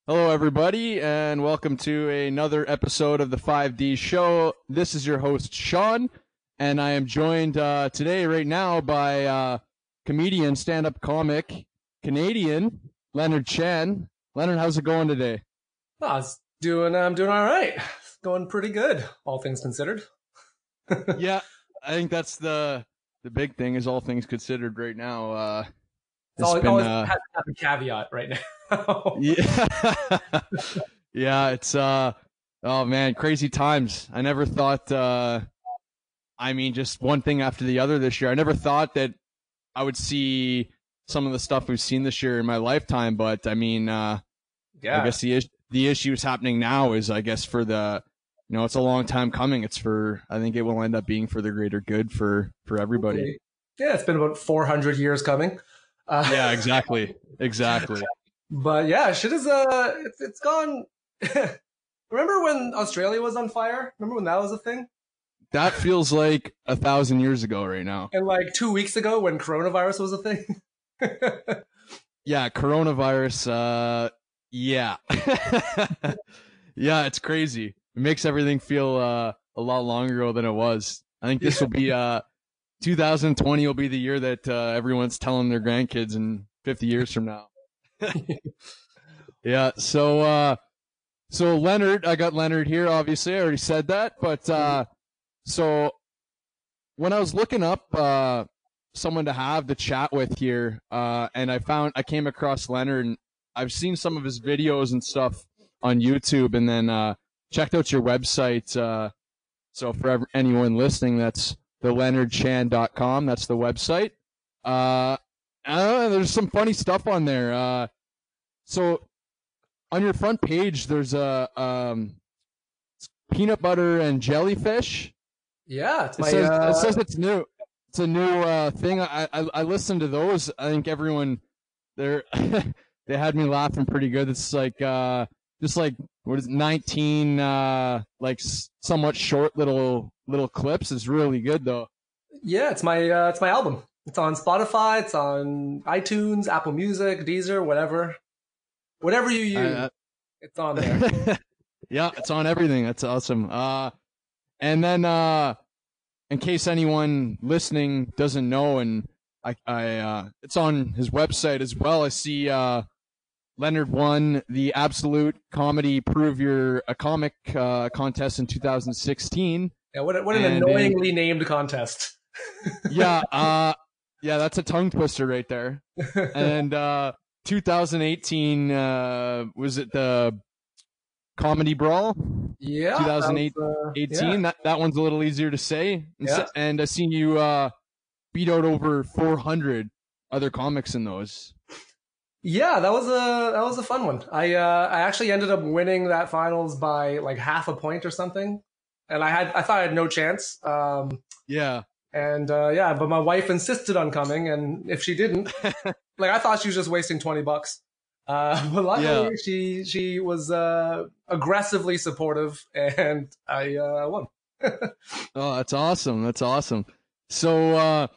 Hello, everybody, and welcome to another episode of the 5D Show. This is your host, Sean, and I am joined today, right now, by comedian, stand-up comic, Canadian, Leonard Chan. Leonard, how's it going today? I'm doing all right. It's going pretty good, all things considered. Yeah, I think that's the big thing, is all things considered right now. It's always has to have a caveat right now. Yeah. Yeah, it's oh man, crazy times. I never thought just one thing after the other this year. I never thought that I would see some of the stuff we've seen this year in my lifetime, but I guess the issues happening now is, I guess, for the, it's a long time coming. I think it will end up being for the greater good for everybody. Okay. Yeah, it's been about 400 years coming. Yeah, exactly. But yeah, shit is it's gone. Remember when Australia was on fire? Remember when that was a thing? That feels like 1,000 years ago right now. And like 2 weeks ago when coronavirus was a thing. Yeah, coronavirus. Yeah. Yeah, it's crazy. It makes everything feel a lot longer ago than it was. I think this will be 2020 will be the year that everyone's telling their grandkids in 50 years from now. Yeah, so Leonard, I got Leonard here, obviously. I already said that, but so when I was looking up someone to have the chat with here, and I came across Leonard, and I've seen some of his videos and stuff on YouTube, and then checked out your website. So for anyone listening, that's theleonardchan.com. That's the website. There's some funny stuff on there. So on your front page, there's a peanut butter and jellyfish. Yeah, it says it's new. It's a new thing. I listened to those. I think everyone there they had me laughing pretty good. It's like just like, what is it, 19 like somewhat short little clips. It's really good though. Yeah, it's my album. It's on Spotify, it's on iTunes, Apple Music, Deezer, whatever you use. It's on there. Yeah, it's on everything. That's awesome. And then in case anyone listening doesn't know, and I it's on his website as well. I see Leonard won the Absolute Comedy Prove You're a Comic contest in 2016. Yeah, what an annoyingly named contest. Yeah, yeah, that's a tongue twister right there. And 2018 was it the Comedy Brawl? Yeah, 2018. Yeah. That one's a little easier to say. Yeah. And I seen you beat out over 400 other comics in those. Yeah, that was a fun one. I actually ended up winning that finals by like half a point or something, and I thought I had no chance. Yeah. And but my wife insisted on coming, and if she didn't, like, I thought she was just wasting $20. But luckily, she was aggressively supportive, and I won. Oh, that's awesome! That's awesome. So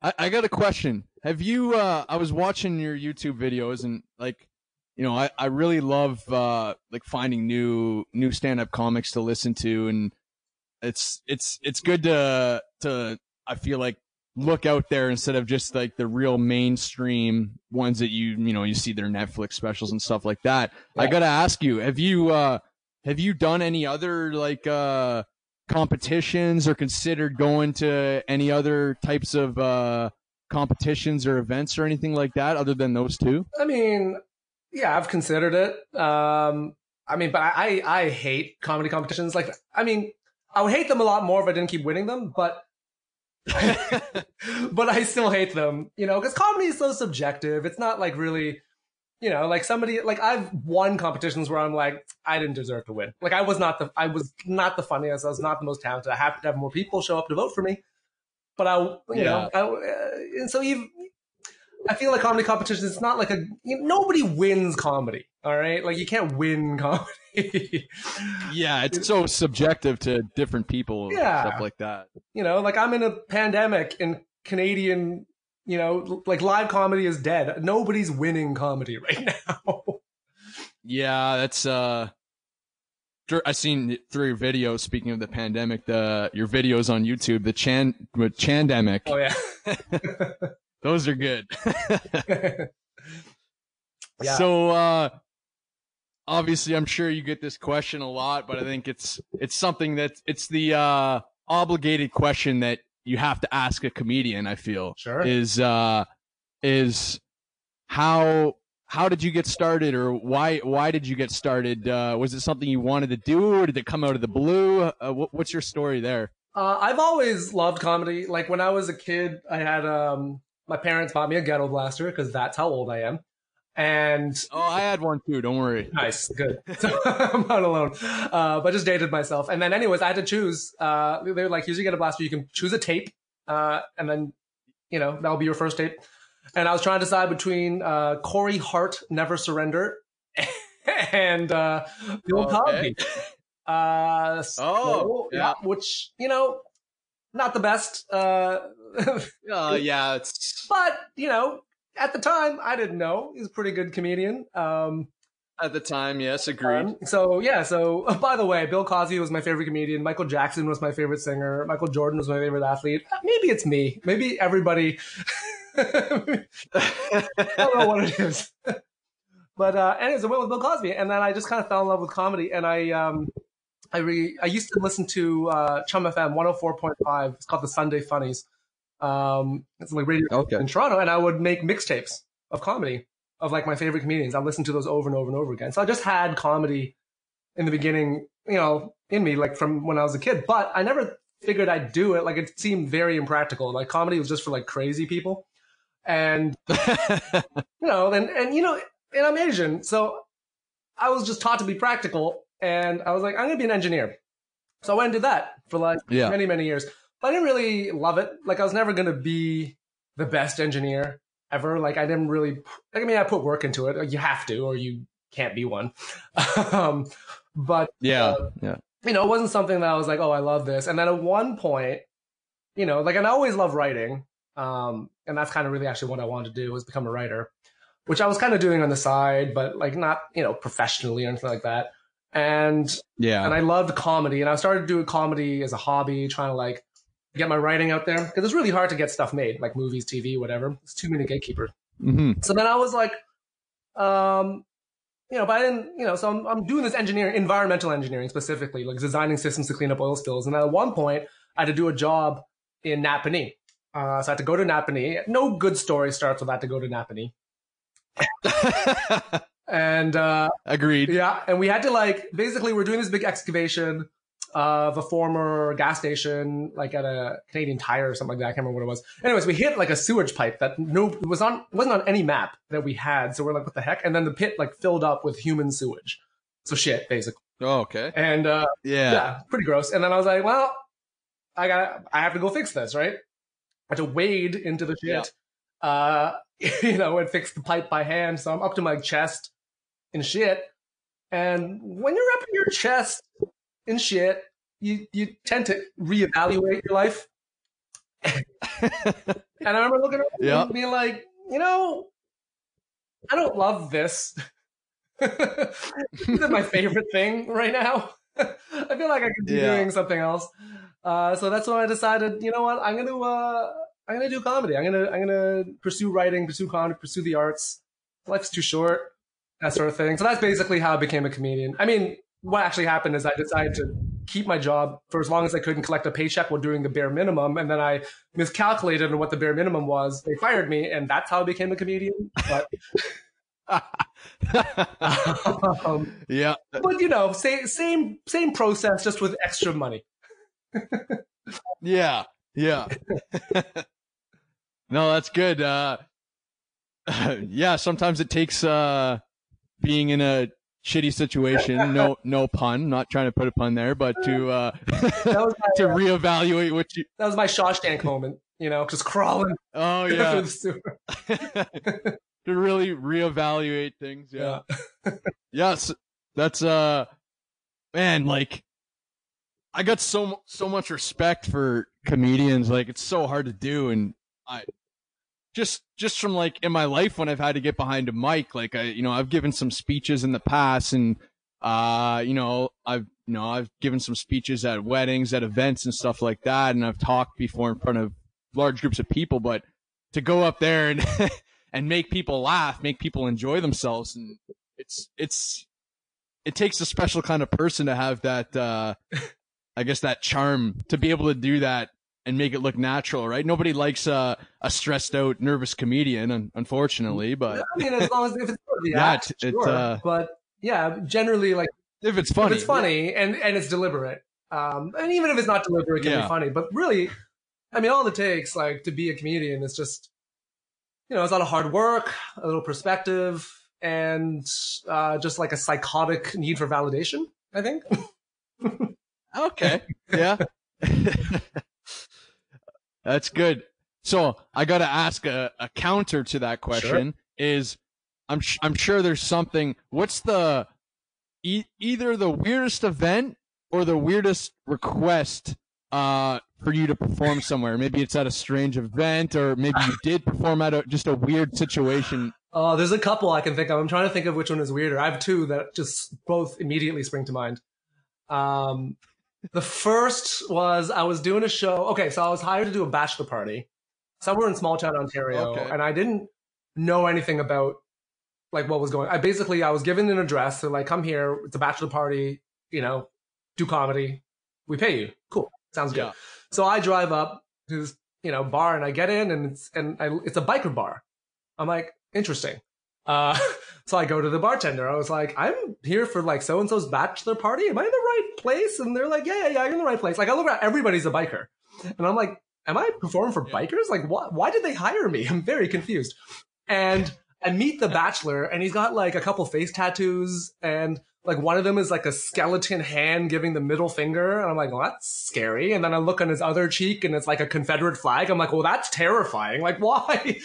I got a question. Have you? I was watching your YouTube videos, and like, I really love like finding new stand-up comics to listen to, and it's good to I feel like look out there instead of just like the real mainstream ones that you see their Netflix specials and stuff like that. Yeah. I gotta ask you, have you done any other like competitions or considered going to any other types of competitions or events or anything like that other than those two? I mean, yeah, I've considered it. But I hate comedy competitions. Like, I mean, I would hate them a lot more if I didn't keep winning them, but but I still hate them, because comedy is so subjective. It's not like really, like somebody, like, I've won competitions where I'm like, I didn't deserve to win. Like, I was not the funniest. I was not the most talented. I have to have more people show up to vote for me. But and so I feel like comedy competitions, it's not like nobody wins comedy. All right. Like, you can't win comedy. Yeah. It's so subjective to different people. Yeah. Stuff like that. Like, I'm in a pandemic and Canadian, like, live comedy is dead. Nobody's winning comedy right now. Yeah, that's I seen through your videos. Speaking of the pandemic, your videos on YouTube, the Chandemic. Oh yeah. Those are good. Yeah. So obviously, I'm sure you get this question a lot, but I think it's something that it's the obligated question that you have to ask a comedian. I feel Sure. Is how did you get started, or why did you get started? Was it something you wanted to do, or did it come out of the blue? What's your story there? I've always loved comedy. Like when I was a kid, I had my parents bought me a ghetto blaster because that's how old I am. And oh, I had one too. Don't worry. Nice, good. So I'm not alone. But just dated myself. And then, anyways, I had to choose. They were like, "Here's you get a blaster. You can choose a tape, and then that'll be your first tape." And I was trying to decide between Corey Hart, "Never Surrender," and Bill Cosby. Yeah, which not the best. Yeah, it's. But at the time, I didn't know. He's a pretty good comedian. At the time, yes, agreed. So by the way, Bill Cosby was my favorite comedian. Michael Jackson was my favorite singer. Michael Jordan was my favorite athlete. Maybe it's me. Maybe everybody. I don't know what it is. But anyways, I went with Bill Cosby, and then I just kind of fell in love with comedy. And I used to listen to Chum FM 104.5. It's called the Sunday Funnies. It's like radio in Toronto, and I would make mixtapes of comedy of like my favorite comedians. I listened to those over and over and over again. So I just had comedy in the beginning, in me, like from when I was a kid. But I never figured I'd do it. Like it seemed very impractical. Like comedy was just for like crazy people, and and I'm Asian, so I was just taught to be practical, and I was like, I'm gonna be an engineer. So I went and did that for like many, many years. But I didn't really love it. Like I was never gonna be the best engineer ever. Like I didn't really. I put work into it. You have to, or you can't be one. But it wasn't something that I was like, oh, I love this. And then at one point, and I always loved writing. And that's kind of really actually what I wanted to do, was become a writer, which I was kind of doing on the side, but like not professionally or anything like that. And I loved comedy, and I started doing comedy as a hobby, trying to like get my writing out there, because it's really hard to get stuff made, like movies, TV, whatever. It's too many gatekeepers. Mm-hmm. So then I was like, but I didn't, so I'm doing this engineering, environmental engineering specifically, like designing systems to clean up oil spills. And at one point, I had to do a job in Napanee. So I had to go to Napanee. No good story starts with I had to go to Napanee. And agreed. Yeah, and we had to basically we're doing this big excavation of a former gas station, like at a Canadian Tire or something like that. I can't remember what it was. Anyways, we hit like a sewage pipe that wasn't on any map that we had. So we're like, what the heck? And then the pit filled up with human sewage. So shit, basically. Oh, okay. And yeah, pretty gross. And then I was like, well, I have to go fix this, right? I had to wade into the shit, and fix the pipe by hand. So I'm up to my chest in shit. And when you're up in your chest in shit, you tend to reevaluate your life. And I remember looking at it and being like, I don't love this. This is my favorite thing right now. I feel like I could be doing something else. So that's when I decided, you know what, I'm gonna do comedy. I'm gonna pursue writing, pursue comedy, pursue the arts. Life's too short, that sort of thing. So that's basically how I became a comedian. I mean, what actually happened is I decided to keep my job for as long as I could and collect a paycheck while doing the bare minimum. And then I miscalculated on what the bare minimum was. They fired me, and that's how I became a comedian. But yeah. But same process, just with extra money. Yeah. No, that's good. Yeah, sometimes it takes being in a shitty situation, no pun, not trying to put a pun there, but to to reevaluate what you. That was my Shawshank moment, just crawling. Oh yeah. Through the sewer. To really reevaluate things. Yeah. Yes, that's man, like I got so much respect for comedians. Like it's so hard to do, and just from like in my life when I've had to get behind a mic, like I've given some speeches in the past, and I've given some speeches at weddings, at events and stuff like that, and I've talked before in front of large groups of people, but to go up there and and make people laugh, make people enjoy themselves, and it takes a special kind of person to have that I guess that charm to be able to do that and make it look natural, right? Nobody likes a stressed out, nervous comedian, unfortunately, but I mean, as long as if it's for the act, sure. But yeah, generally, like if it's funny, and it's deliberate, and even if it's not deliberate, it can be funny. But really, I mean, all it takes like to be a comedian is just, it's a lot of hard work, a little perspective, and just like a psychotic need for validation, I think. Okay. Yeah. That's good. So I got to ask a counter to that question. Sure. Is I'm sure there's something. What's the either the weirdest event or the weirdest request for you to perform somewhere? Maybe it's at a strange event, or maybe you did perform at just a weird situation. Oh, there's a couple I can think of. I'm trying to think of which one is weirder. I have two that just both immediately spring to mind. The first was I was doing a show. Okay, so I was hired to do a bachelor party somewhere in small town Ontario, and I didn't know anything about like what was going on. I was given an address. They're like, come here. It's a bachelor party, do comedy. We pay you. Cool. Sounds good. Yeah. So I drive up to this, bar, and I get in, and it's a biker bar. I'm like, interesting. So I go to the bartender. I was like, I'm here for like so-and-so's bachelor party. Am I in the right place? And they're like, yeah, you're in the right place. Like I look around, everybody's a biker. And I'm like, am I performing for bikers? Like why did they hire me? I'm very confused. And I meet the bachelor, and he's got like a couple face tattoos, and like one of them is like a skeleton hand giving the middle finger. And I'm like, well, that's scary. And then I look on his other cheek, and it's like a Confederate flag. I'm like, well, that's terrifying. Like, why?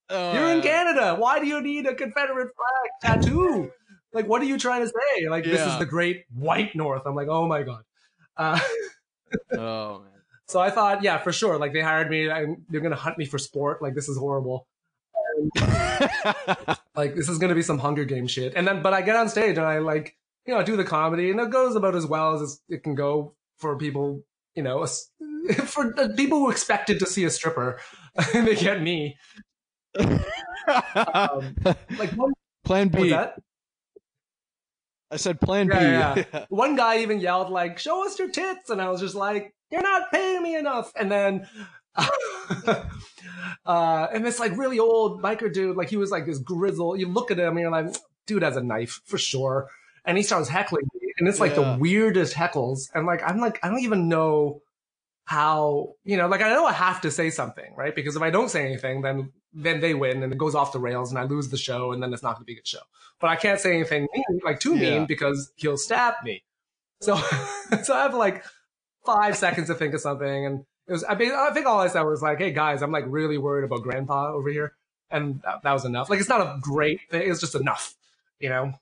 You're in Canada. Why do you need a Confederate flag tattoo? Like, what are you trying to say? Like, this is the great white North. I'm like, oh my God. Oh, man. So I thought, yeah, for sure. Like, they hired me. They're going to hunt me for sport. Like, this is horrible. Like, this is going to be some Hunger Games shit. But I get on stage, and I like, do the comedy, and it goes about as well as it can go for people, for people who expected to see a stripper. They get me. Like Plan B. What's that? I said Plan B. Yeah. One guy even yelled like, "Show us your tits," and I was just like, "You're not paying me enough." And then, and this like really old biker dude, like he was like this grizzle. You look at him, and you're like, "Dude has a knife for sure." And he starts heckling me, and it's like the weirdest heckles. And like I'm like, I don't even know how, like I know I have to say something, right? Because if I don't say anything, then they win, and it goes off the rails, and I lose the show, and then it's not going to be a good show. But I can't say anything too mean because he'll stab me. So I have like 5 seconds to think of something, and it was. I think all I said was like, "Hey guys, I'm like really worried about Grandpa over here," and that was enough. Like it's not a great thing; it's just enough, And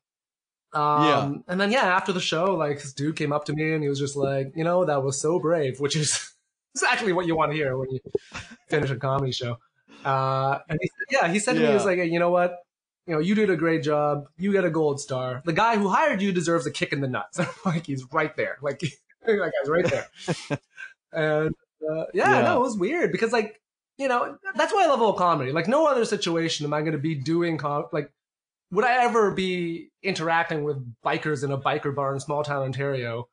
then after the show, like this dude came up to me, and he was just like, "That was so brave," which is exactly what you want to hear when you finish a comedy show. And he said to me, he was like, "Hey, you know what? You did a great job. You get a gold star. The guy who hired you deserves a kick in the nuts." Like he's right there. Like that guy's right there. And no, it was weird because like, that's why I love old comedy. Like no other situation am I going to be doing would I ever be interacting with bikers in a biker bar in small town Ontario?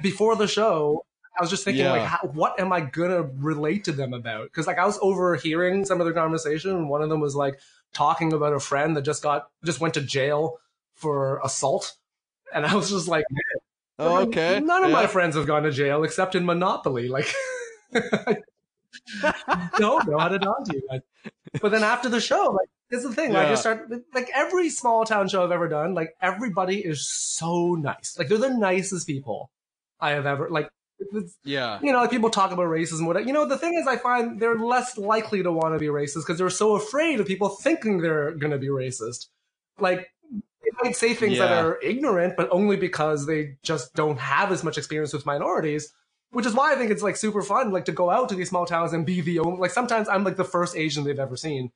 Before the show, I was just thinking, what am I going to relate to them about? Because, I was overhearing some of their conversation, and one of them was, talking about a friend that just went to jail for assault. And I was just like, okay. None of my friends have gone to jail except in Monopoly. I don't know how to talk to you guys. But then after the show, this is the thing. I just start, every small town show I've ever done, everybody is so nice. They're the nicest people I have ever, people talk about racism. The thing is, I find they're less likely to want to be racist because they're so afraid of people thinking they're going to be racist. They might say things that are ignorant, but only because they just don't have as much experience with minorities. which is why I think it's like super fun, like to go out to these small towns and be the only, like sometimes I'm like the first Asian they've ever seen.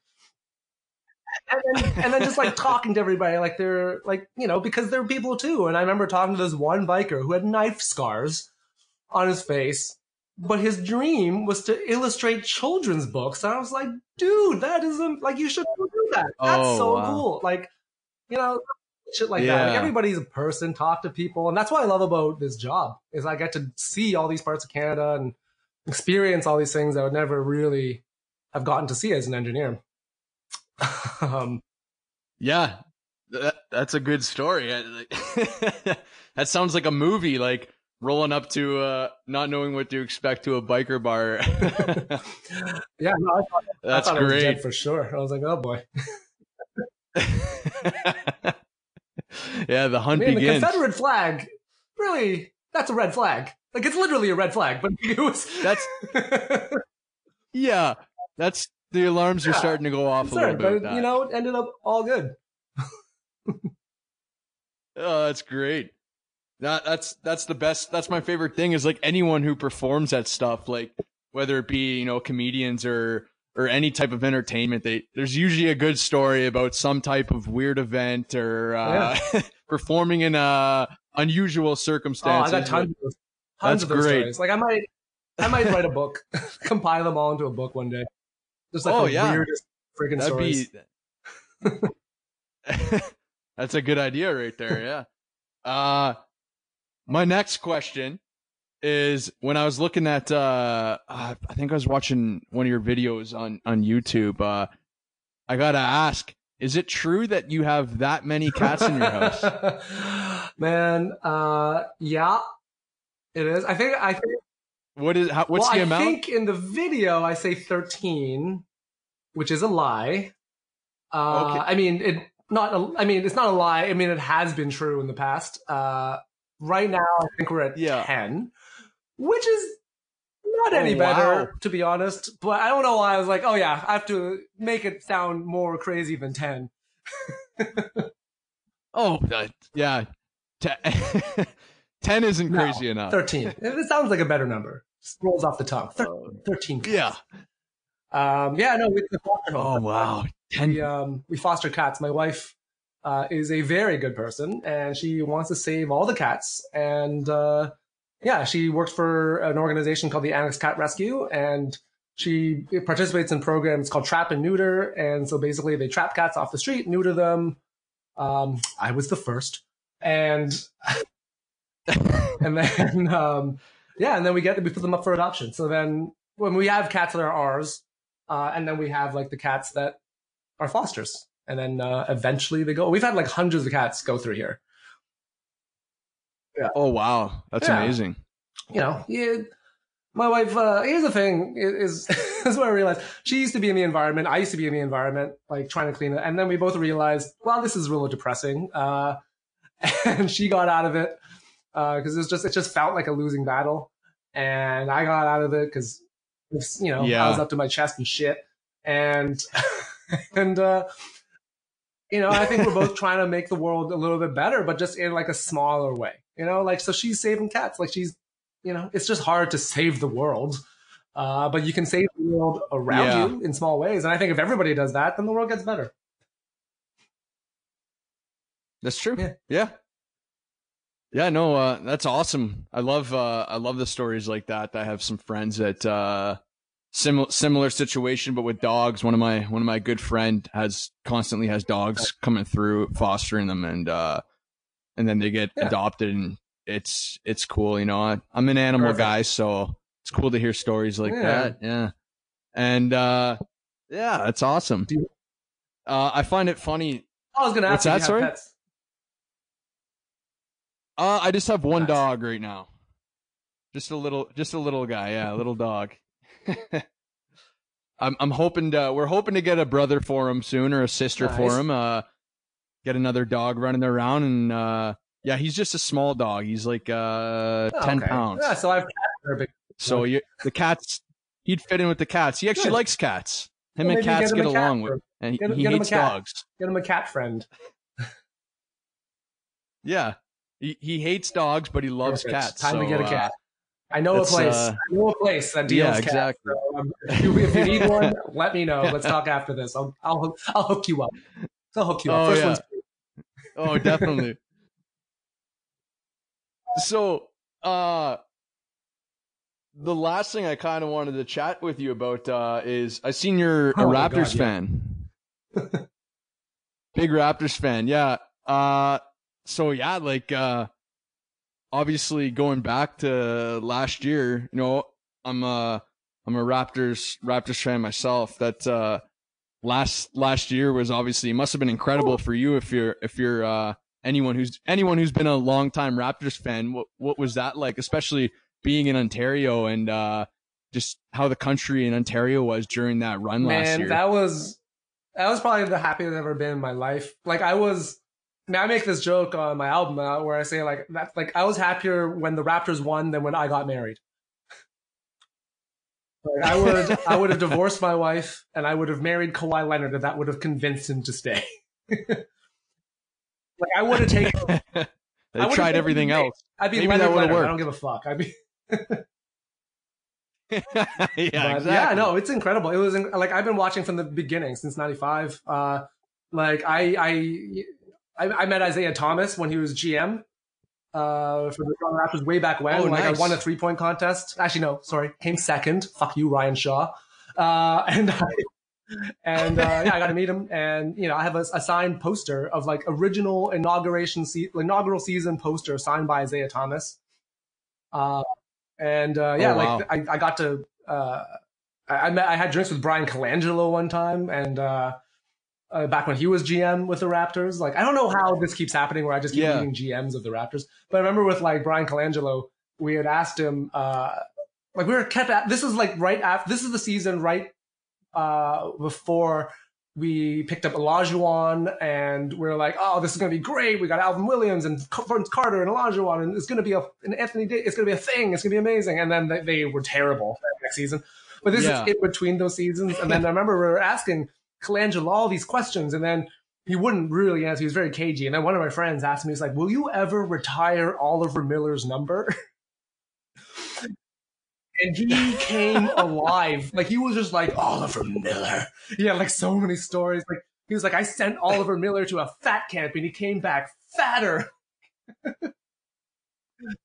And then just like talking to everybody, like they're like, you know, because they're people too. And I remember talking to this one biker who had knife scars on his face, but his dream was to illustrate children's books. And I was like, dude, that isn't like, you should do that. That's so cool. Like, you know, shit like that. Like everybody's a person, talk to people. And that's what I love about this job is I get to see all these parts of Canada and experience all these things I would never really have gotten to see as an engineer. Yeah, that's a good story. That sounds like a movie, like rolling up to not knowing what to expect to a biker bar. Yeah, no, I thought great. It was dead for sure. I was like, oh boy. Yeah, the hunt begins. The Confederate flag, really, that's a red flag. Like it's literally a red flag, but it was yeah, that's the alarms are starting to go off a little bit. But you know, it ended up all good. Oh, that's great. That's the best. That's my favorite thing is like anyone who performs that stuff, like whether it be, you know, comedians or any type of entertainment, there's usually a good story about some type of weird event or performing in unusual circumstances. Oh, I got tons of those stories. Like I might write a book, compile them all into a book one day. Just like the weirdest freaking stories. That's a good idea right there. Yeah. My next question is when I was looking at, I think I was watching one of your videos on YouTube. I gotta ask, is it true that you have that many cats in your house? Man, yeah, it is. I think. What's the amount? I think in the video I say 13, which is a lie. Okay. I mean, it's not a lie. I mean, it has been true in the past. Right now, I think we're at 10, which is not any better, to be honest. But I don't know why I was like, oh yeah, I have to make it sound more crazy than 10. Yeah. 10 isn't crazy enough. 13. It sounds like a better number. Just rolls off the tongue. 13. Yeah. No, we foster home. Oh, wow. 10. We foster cats. My wife is a very good person, and she wants to save all the cats. And she works for an organization called the Annex Cat Rescue, and she participates in programs called Trap and Neuter. And so basically they trap cats off the street, neuter them. I was the first. And and then and then we put them up for adoption. So then when we have cats that are ours, and then we have like the cats that are fosters, and then eventually they go. We've had like hundreds of cats go through here. Yeah. Oh wow, that's amazing. You know, my wife. Here's the thing: is is what I realized. She used to be in the environment. I used to be in the environment, like trying to clean it, and then we both realized, well, this is really depressing. And she got out of it because it just felt like a losing battle, and I got out of it because I was up to my chest and shit, and I think we're both trying to make the world a little bit better, but just in like a smaller way, like so she's saving cats, like she's it's just hard to save the world, but you can save the world around you in small ways, and I think if everybody does that, then the world gets better. That's true. Yeah. No, that's awesome. I love the stories like that. I have some friends that similar situation, but with dogs. One of my good friend constantly has dogs coming through, fostering them, and then they get adopted, and it's cool. I'm an animal guy, so it's cool to hear stories like that. Yeah, and that's awesome. I find it funny. I was going to ask. What's that? Sorry. Pets? I just have one dog right now. Just a little guy. Yeah, a little dog. I'm hoping we're hoping to get a brother for him soon, or a sister for him. Get another dog running around, and he's just a small dog. He's like 10 pounds. Yeah, so I've cats that are big. So the cats, he'd fit in with the cats. He actually likes cats. Him and cats get along with, and he hates dogs. Get him a cat friend. Yeah. He hates dogs, but he loves cats. Time to get a cat. I know a place. I know a place that deals yeah, exactly. cats. So, if you need one, let me know. Let's talk after this. I'll hook you up. I'll hook you up. Oh First yeah. one's free. Oh, definitely. So, the last thing I kind of wanted to chat with you about is I seen you're a Raptors fan. Big Raptors fan, yeah. So yeah, like obviously going back to last year, you know, I'm a Raptors fan myself. That last year was obviously, it must have been incredible for you if you're anyone who's been a longtime Raptors fan. What was that like, especially being in Ontario and just how the country in Ontario was during that run last year? That was probably the happiest I've ever been in my life. Like I make this joke on my album where I say like that, like I was happier when the Raptors won than when I got married. Like I would have divorced my wife and I would have married Kawhi Leonard, and that would have convinced him to stay. Like I would have taken. They tried everything else. I'd be Maybe Leonard, that would have worked. I don't give a fuck. I'd be. Yeah, exactly. Yeah, no, it's incredible. It was like I've been watching from the beginning since '95. Like I met Isaiah Thomas when he was GM for the Toronto Raptors way back when. Oh, like nice. I won a 3-point contest. Actually, no, sorry, came second. Fuck you, Ryan Shaw. And yeah, I got to meet him, and you know, I have a signed poster of like original inaugural season poster signed by Isaiah Thomas. Yeah, oh, wow. like I got to I had drinks with Brian Colangelo one time, and back when he was GM with the Raptors. Like I don't know how this keeps happening where I just keep meeting GMs of the Raptors, but I remember with like Brian Colangelo, we had asked him like we were kept at, this is like right after, this is the season right before we picked up Olajuwon, and we are like, oh, this is going to be great. We got Alvin Williams and Vince Carter and Olajuwon, and it's going to be an Anthony Davis. It's going to be a thing. It's going to be amazing. And then they were terrible next season. But this is in between those seasons. And then I remember we were asking Colangelo all these questions, and then he wouldn't really answer. He was very cagey. And then one of my friends asked me, he's like, will you ever retire Oliver Miller's number? And he came alive. Like he was just like, Oliver Miller. He had like so many stories. Like he was like, I sent Oliver Miller to a fat camp and he came back fatter.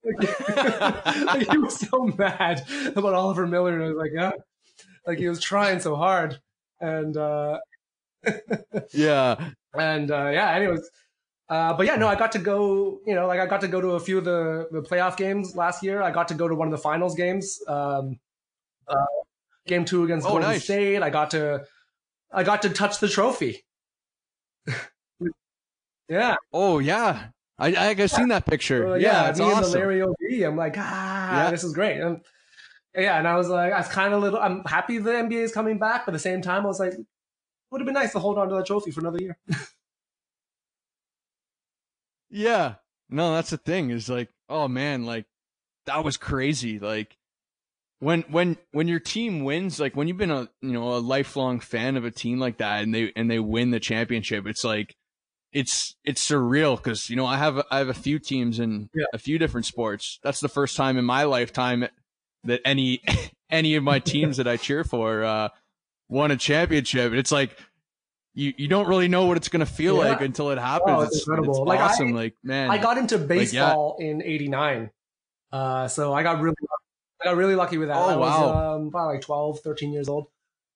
Like, he was so mad about Oliver Miller. And I was like, yeah. Like he was trying so hard. And yeah. And yeah, anyways. But yeah, no, I got to go, you know, like I got to go to a few of the playoff games last year. I got to go to one of the finals games, game 2 against Golden State. I got to touch the trophy. Yeah. Oh yeah. I seen that picture. Yeah, it's me awesome. And the Larry O.B. I'm like, this is great. And yeah, and I was like, I'm happy the NBA is coming back, but at the same time, I was like, it would have been nice to hold on to that trophy for another year. Yeah. No, that's the thing, is like, oh man, like that was crazy. Like when your team wins, like when you've been a lifelong fan of a team like that and they win the championship, it's like it's surreal, because you know I have a few teams in a few different sports. That's the first time in my lifetime that any of my teams that I cheer for won a championship. And it's like you don't really know what it's going to feel like until it happens. Oh, it's incredible. It's awesome. Like, man, I got into baseball in '89. So I got really lucky with that. Oh, I was wow. probably like 12, 13 years old.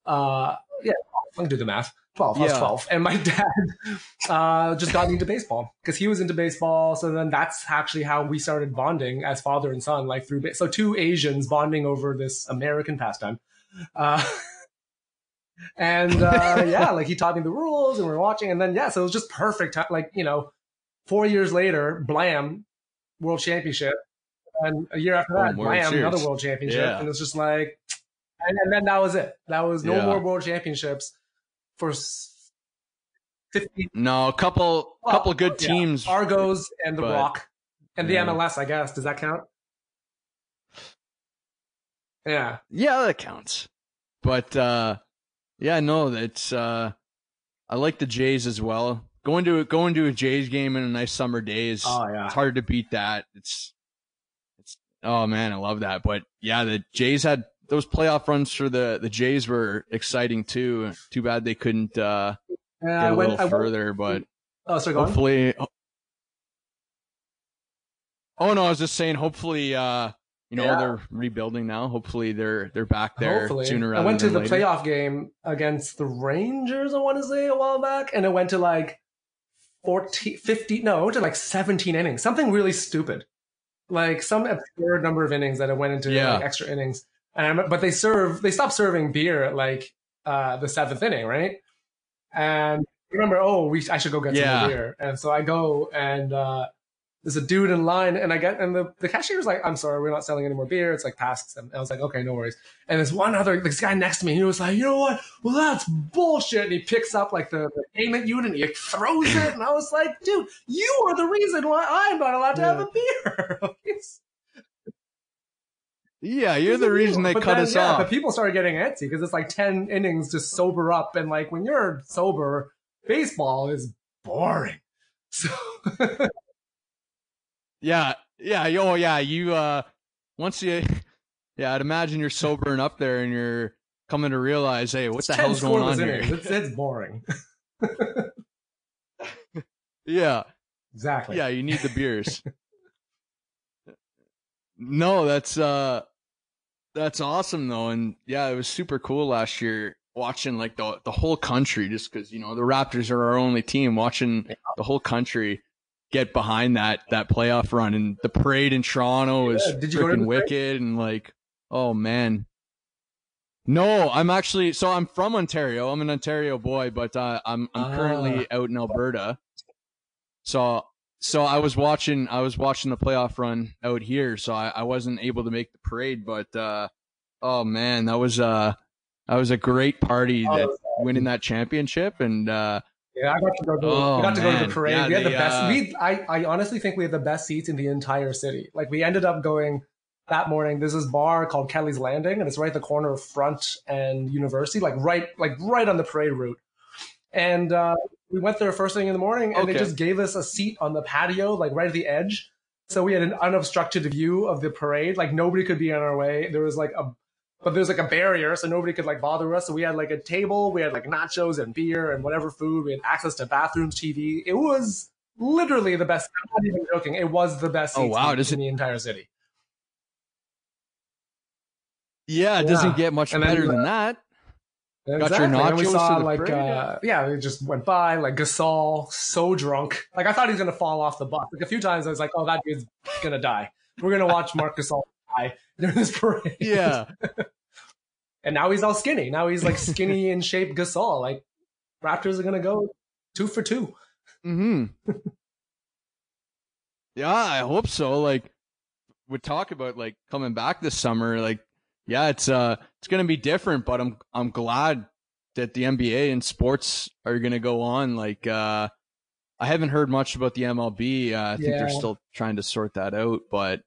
Yeah, I can do the math. 12. I was 12. And my dad just got me into baseball because he was into baseball. So then that's actually how we started bonding as father and son, like through so two Asians bonding over this American pastime. Yeah, like he taught me the rules and we were watching, and then so it was just perfect. Like, you know, 4 years later, blam, world championship, and a year after that, blam, another world championship, and it's just like, and then that was it. That was no more world championships for 50. No, a couple good teams, Argos and the Rock, and the MLS. I guess, does that count? Yeah, that counts, but. Yeah, no, that's I like the Jays as well. Going to a Jays game in a nice summer day is it's hard to beat that. Oh man, I love that. But yeah, the Jays had those playoff runs for the Jays were exciting too. Too bad they couldn't get a little further, but oh, sorry, go on. hopefully. Oh no, I was just saying. Hopefully, they're rebuilding now. Hopefully, they're back there sooner rather than later. I went to the playoff game against the Rangers, I want to say, a while back, and it went to like 17 innings. Something really stupid, like some absurd number of innings that it went into like extra innings. But they stopped serving beer at like the seventh inning, right? And remember, I should go get some more beer, and so I go and. There's a dude in line, and the cashier's like, "I'm sorry, we're not selling any more beer." It's like past them. I was like, "Okay, no worries." And this guy next to me, he was like, "You know what? Well, that's bullshit." And he picks up like the payment unit, and he like, throws it, and I was like, "Dude, you are the reason why I'm not allowed to have a beer." Yeah, you're the reason they cut us off. But people started getting antsy because it's like 10 innings to sober up, and like when you're sober, baseball is boring. So. Yeah. You I'd imagine you're sobering up there and you're coming to realize, hey, what the hell's going on here? It's boring. Yeah. Exactly. Yeah, you need the beers. No, that's awesome though, and yeah, it was super cool last year watching like the whole country, just because the Raptors are our only team. Watching the whole country get behind that playoff run, and the parade in Toronto is freaking wicked, and like, oh man. No, I'm from Ontario. I'm an Ontario boy, but I'm currently out in Alberta. So I was watching the playoff run out here, so I wasn't able to make the parade, but oh man, that was a great party winning that championship, and yeah, I got to go. We got to go to the parade. Yeah, we had the best. I honestly think we had the best seats in the entire city. Like we ended up going that morning. There's this bar called Kelly's Landing, and it's right at the corner of Front and University, like right on the parade route. And we went there first thing in the morning, and they just gave us a seat on the patio, like right at the edge. So we had an unobstructed view of the parade. Like nobody could be in our way. There's like a barrier, so nobody could like bother us. So we had like a table, we had like nachos and beer and whatever food. We had access to bathrooms, TV. It was literally the best. I'm not even joking. It was the best seats in the entire city. Yeah, it doesn't get much better than that. Exactly. Got your nachos. And we saw we just went by like Gasol, so drunk. Like I thought he was gonna fall off the bus. Like a few times I was like, oh, that dude's gonna die. We're gonna watch Marc Gasol die during this parade. Yeah. And now he's all skinny. Now he's like skinny in shape Gasol. Like Raptors are gonna go 2 for 2. Mm-hmm. Yeah, I hope so. Like we talk about like coming back this summer. Like, yeah, it's gonna be different, but I'm glad that the NBA and sports are gonna go on. Like I haven't heard much about the MLB. I think they're still trying to sort that out, but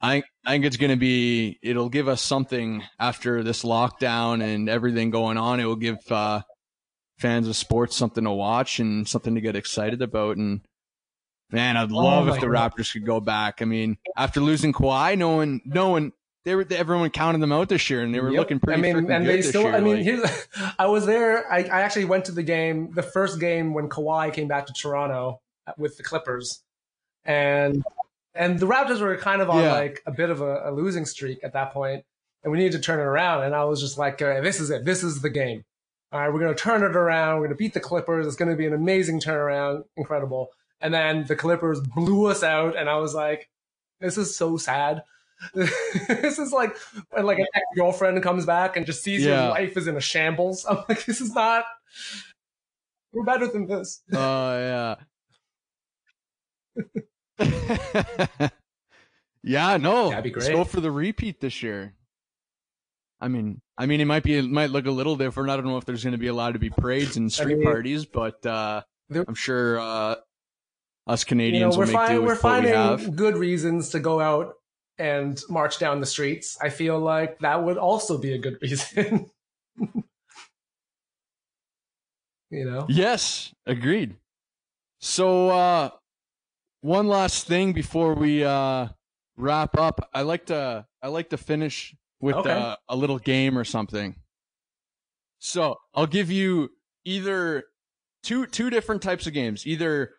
I think it's going to be, it'll give us something after this lockdown and everything going on. It will give fans of sports something to watch and something to get excited about. And man, I'd love if the Raptors could go back. I mean, after losing Kawhi, everyone counted them out this year, and they were looking pretty freaking good this year. I mean, I was there. I actually went to the first game when Kawhi came back to Toronto with the Clippers, and the Raptors were kind of on like a bit of a losing streak at that point, and we needed to turn it around. And I was just like, this is it. This is the game. All right, we're going to turn it around. We're going to beat the Clippers. It's going to be an amazing turnaround. Incredible. And then the Clippers blew us out, and I was like, this is so sad. This is like when like an ex-girlfriend comes back and just sees your life is in a shambles. I'm like, this is not. We're better than this. Oh yeah, no. That'd be great. Let's go for the repeat this year. I mean, it might look a little different. I don't know if there's going to be allowed to be parades and street parties, but I'm sure us Canadians will make do with what we have. We're finding good reasons to go out and march down the streets. I feel like that would also be a good reason. Yes, agreed. So one last thing before we wrap up, I like to finish with a little game or something. So I'll give you either two different types of games. Either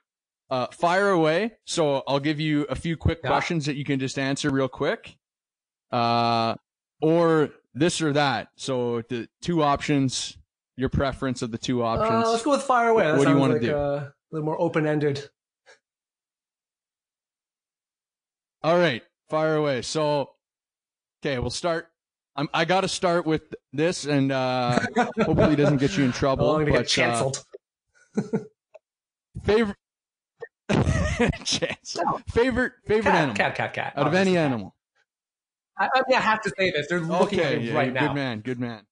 fire away. So I'll give you a few quick questions that you can just answer real quick. Or this or that. So the two options, your preference of the two options. Let's go with fire away. That what do you want like to do? A little more open-ended. All right, fire away. So, okay, we'll start. I got to start with this, and hopefully it doesn't get you in trouble. I'm gonna get canceled. Favorite favorite animal. Cat. Out of any animal. I have to say this. They're looking at me right now. Good man.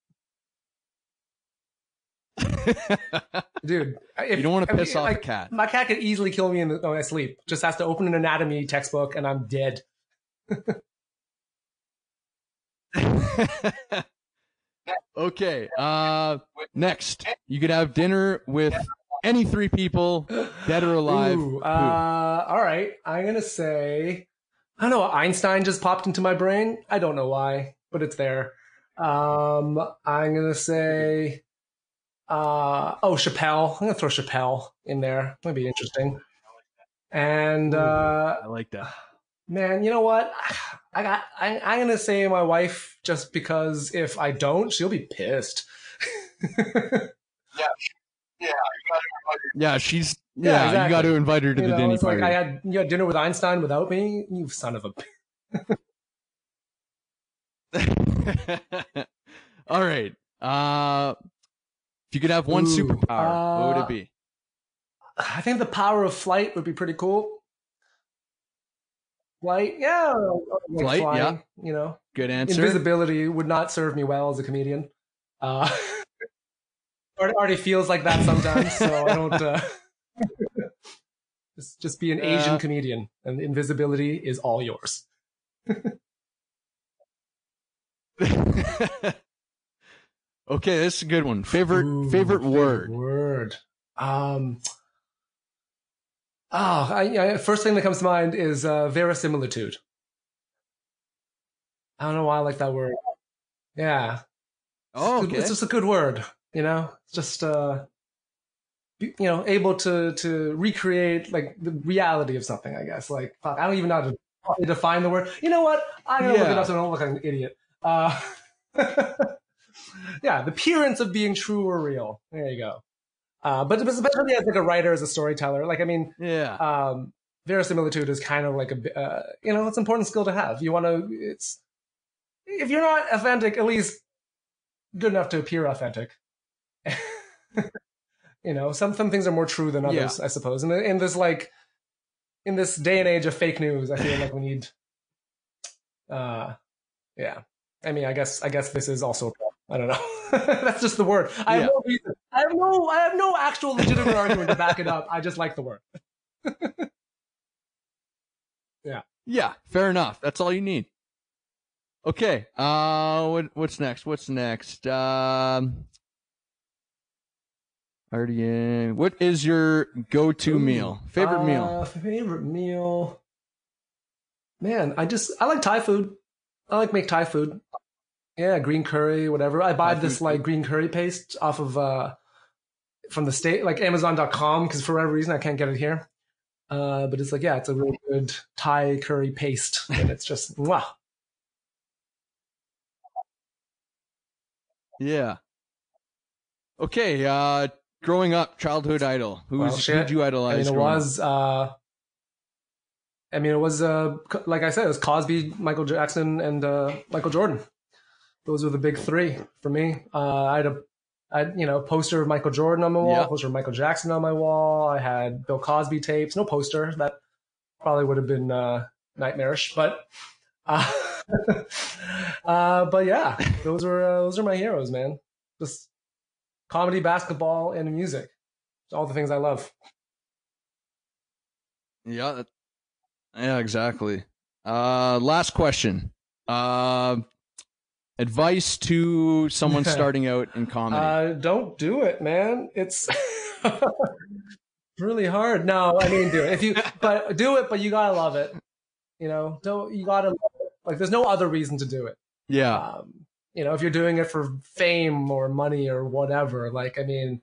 Dude, you don't want to piss off a cat. My cat could easily kill me when I sleep. Just has to open an anatomy textbook and I'm dead. Okay. Next, you could have dinner with any three people, dead or alive. All right. I'm gonna say, I don't know. Einstein just popped into my brain. I don't know why, but it's there. I'm gonna say, Chappelle. I'm gonna throw Chappelle in there. Might be interesting. And I like that. Man, you know what? I'm gonna say my wife, just because if I don't, she'll be pissed. Yeah, she's exactly. You got to invite her to the dinner party. Like you had dinner with Einstein without me, you son of a. All right. If you could have one superpower, what would it be? I think the power of flight would be pretty cool. Flight, yeah. Flight, flying, yeah. You know, good answer. Invisibility would not serve me well as a comedian. Already feels like that sometimes, so I don't. Just be an Asian comedian, and invisibility is all yours. Okay, this is a good one. Favorite word. First thing that comes to mind is verisimilitude. I don't know why I like that word. Yeah. Oh, okay. It's just a good word, you know? It's just, able to recreate, like, the reality of something, I guess. Like, fuck, I don't even know how to define the word. You know what? I'm going to look it up so I don't look like an idiot. Yeah, the appearance of being true or real. There you go. But especially as like a writer, as a storyteller, like, I mean, verisimilitude is kind of like it's an important skill to have. You want to, if you're not authentic, at least good enough to appear authentic. Some things are more true than others, I suppose. And in this day and age of fake news, I feel like we need, I mean, I guess this is also, I don't know. That's just the word. I have no reason. I have no actual legitimate argument to back it up. I just like the word. Yeah. Yeah, fair enough. That's all you need. Okay. What's next? What is your go-to meal? Favorite meal? Favorite meal. Man, I like Thai food. I like make Thai food. Yeah, green curry, whatever. I buy this like green curry paste off of from the state, like Amazon.com, because for whatever reason I can't get it here. But it's like, it's a really good Thai curry paste, and it's just wow. Yeah. Okay. Growing up, childhood idol. Who'd you idolize? It was like I said, it was Cosby, Michael Jackson, and Michael Jordan. Those were the big three for me. I had a poster of Michael Jordan on my wall, a poster of Michael Jackson on my wall. I had Bill Cosby tapes, no poster. That probably would have been nightmarish, but yeah, those are my heroes, man. Just comedy, basketball, and music. All the things I love. Yeah, exactly. Last question. Advice to someone starting out in comedy. Don't do it, man. It's really hard. No, I mean, do it. But do it, but you gotta love it. You know, don't you gotta like? There's no other reason to do it. Yeah. You know, if you're doing it for fame or money or whatever, like, I mean,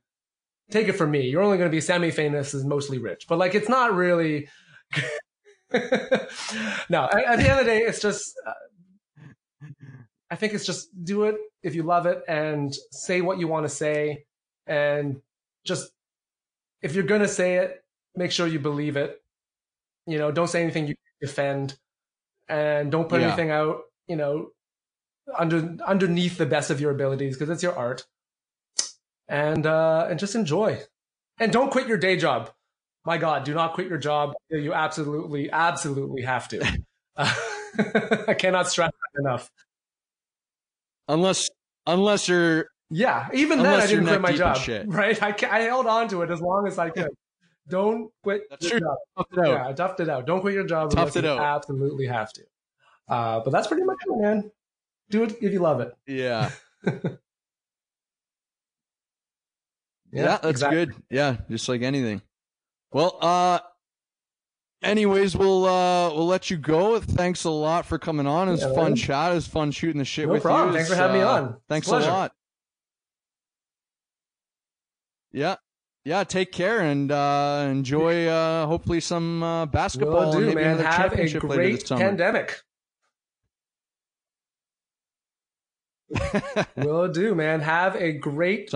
take it from me, you're only going to be semi-famous and mostly rich. But like, it's not really. No, at the end of the day, it's just. I think it's just do it if you love it and say what you want to say, and just if you're gonna say it, make sure you believe it. You know, don't say anything you defend, and don't put anything out. You know, underneath the best of your abilities, because it's your art, and just enjoy, and don't quit your day job. My God, do not quit your job. You absolutely have to. I cannot stress that enough. Unless you're even then I didn't quit my job. Shit. Right, I held on to it as long as I could. Don't quit. That's true. Job. Yeah, I toughed it out. Don't quit your job. Toughed it out. Absolutely have to. But that's pretty much it, man. Do it if you love it. Yeah. Yeah, that's exactly. Good. Yeah, just like anything. Well, anyways, we'll let you go. Thanks a lot for coming on. It was fun chat. It was fun shooting the shit with you. No problem. Thanks for having me on. Thanks a lot. Yeah. Yeah, take care and enjoy hopefully some basketball. Will do, man. Have a great pandemic. Will do, man. Have a great